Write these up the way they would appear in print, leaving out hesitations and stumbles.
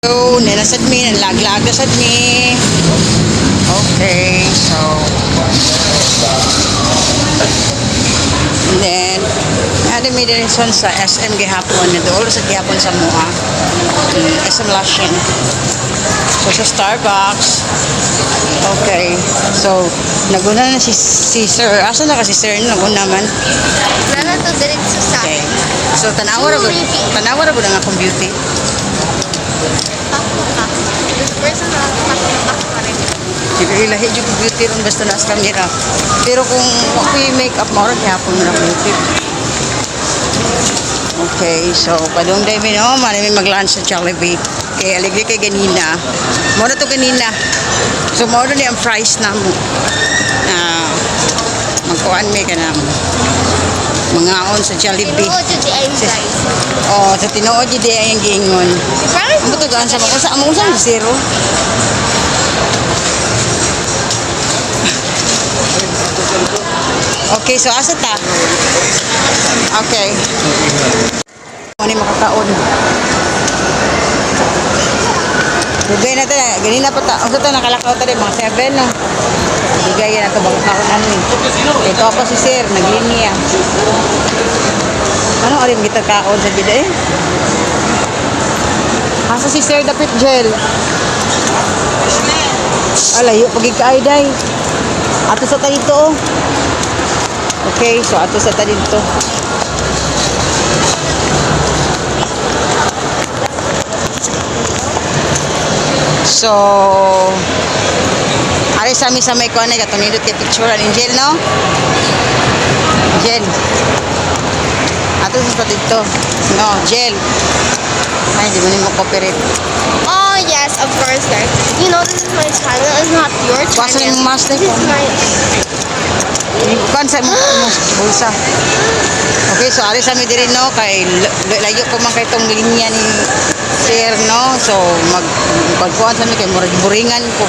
So, nilasad mi, nalaglag na sad mi. Okay, so and then ada mi direction sa SM gihapon, dool sa gihapon sa Moa. SM Lashin. So sa Starbucks. Okay. So naguna na si Sir. Asa na kasi Sir naguna man. Wala to diretso sa. Okay. So tanawa ra gud ang akong beauty. This person na pa rin. Ilahi jud ko beauty ron basta nas camera. Pero kung okay makeup mo ra gyapon na beauty. Okay, so padung day mi no, mali mi mag-lunch sa Jollibee. Kay aligli kay ganina. Mo na to ganina. So mo na ni ang price na mo. Magkuan mi kanang mangaon sa Jollibee. Tinuod yun di ayun guys. Oh, sa tinuod jud di ay ang giingon. Ang butugan sa mo sa among sa zero. Okay, so asa ta? Okay. Ano makakaon? Dugay na ta, ganina pa ta. Ang ta nakalakaw ta mga 7 no. Dugay na to bang kaon ani. Ito pa si Sir, naglinya. Ano orin kita kaon sa bida eh? Asa si Sir dapit gel. Alayo pagi kaay day. Ato sa ta dito. Okay, so ato sa ta dito. So, ari sa mi sa may kuan ay katunidot kay picture ni Angel no? Angel. Ato sa dito. No, Angel. Ay, di mo copyright. Oh yes, of course guys. You know this is my channel, it's not your Basta channel. yung master This is my kuan sa mo bulsa. Okay, so ari sa mi diri no kay layo ko man kay tong linya ni Sir no. So magkuan sa mi kay murag buringan ko.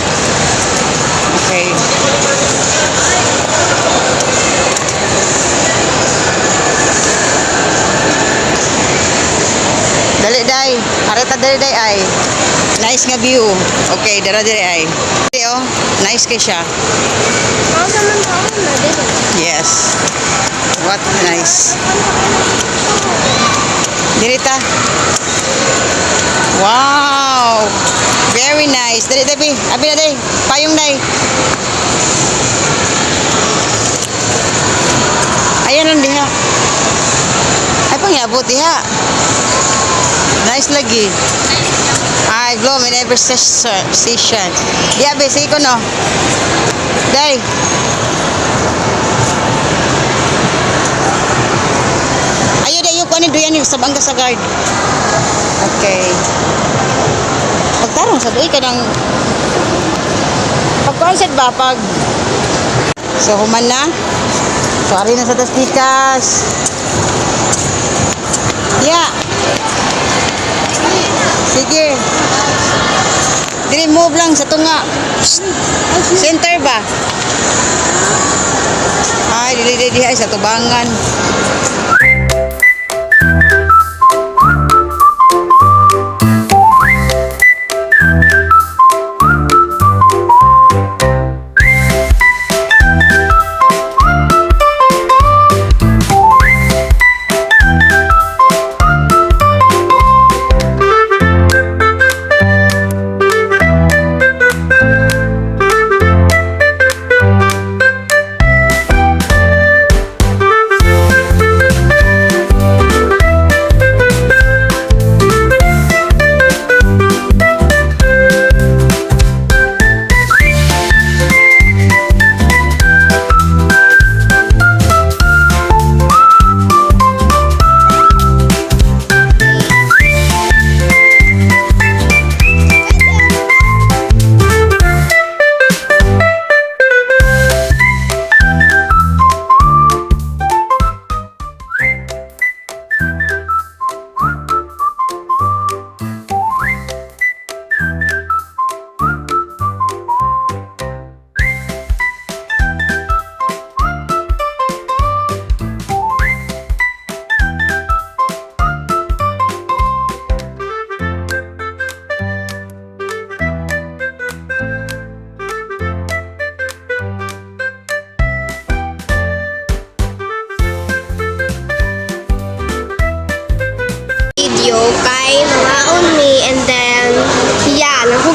Okay. Dali day, areta dali day ay. Nice nga view. Okay, dara diri ay. Oh, nice kay siya. Mom naman taon na din. Yes. What nice. Dirita. Wow. Very nice. Dali dabi. Abi na day. Payong day. Ayan lang diha. Ay pangyabot diha. Nice lagi. Ay, blow me never station. Diha be sige ko no. Day. Ayo dayo ko ani duyan yung sabang sa guard. Okay. Pagtarong sa doy kanang pag-concert ba pag so human na. So ari na sa tastikas. Yeah. Sige. Dili move lang sa tunga. Center ba? Ay, dili ay sa tubangan.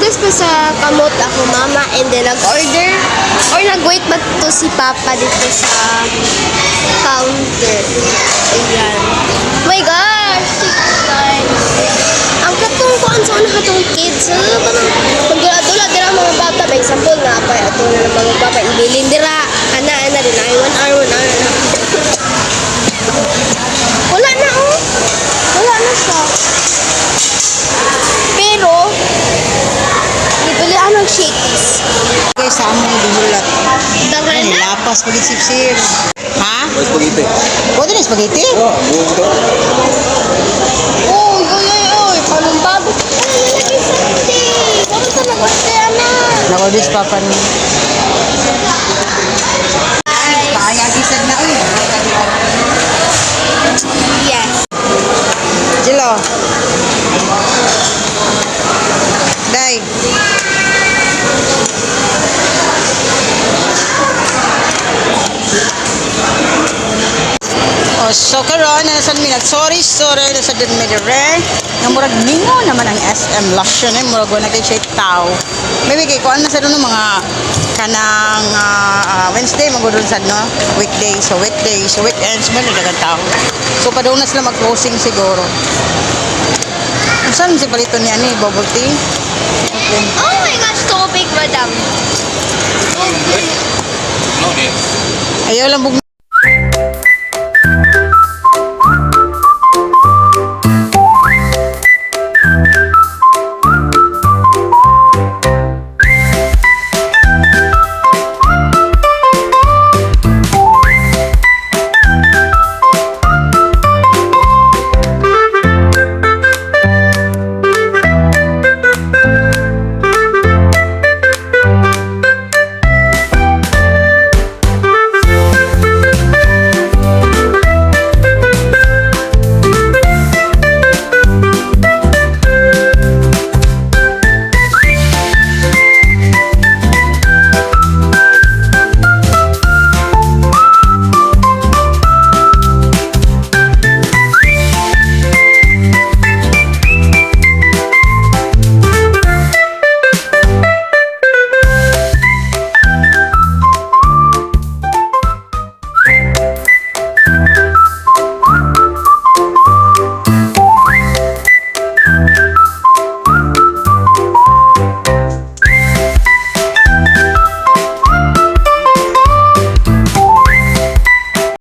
Nagugas pa sa kamot ako mama and then nag-order or nag-wait ba to si Papa dito sa counter. Ayan. Oh my gosh! Ang katong kuan sa una katong kids. Pag-adula dira mga bata. By example nga pa ato na mga bata ibilin dira. Ana din ay 1 hour na. Wala na oh. Wala na siya. Pero ibili ang shakies. Okay, sa among dihulat. Dagan Ay, na. lapas pag sip-sip. Ha? May spaghetti. Pwede na spaghetti? Oh, buong to. Oy. Palumbabo. Ano nalagay sa hindi? Bakit ka nag-order na? Nag-orders pa pa ni. Kaya gisag na uy. Yes. Jilo. Day. Oh, so karon na sa mi sorry na sa dun mi dire. Nga murag mingo naman ang SM Luxion eh murag na kay siya tao. Maybe kay kuan na sa dun mga kanang Wednesday magudon sad no weekdays so weekends man dagang tao. So padung na sila mag-closing siguro. Saan si palito niya ni bubble tea? Okay. Oh my gosh, so big, madam. No, dear. Ayaw lang bug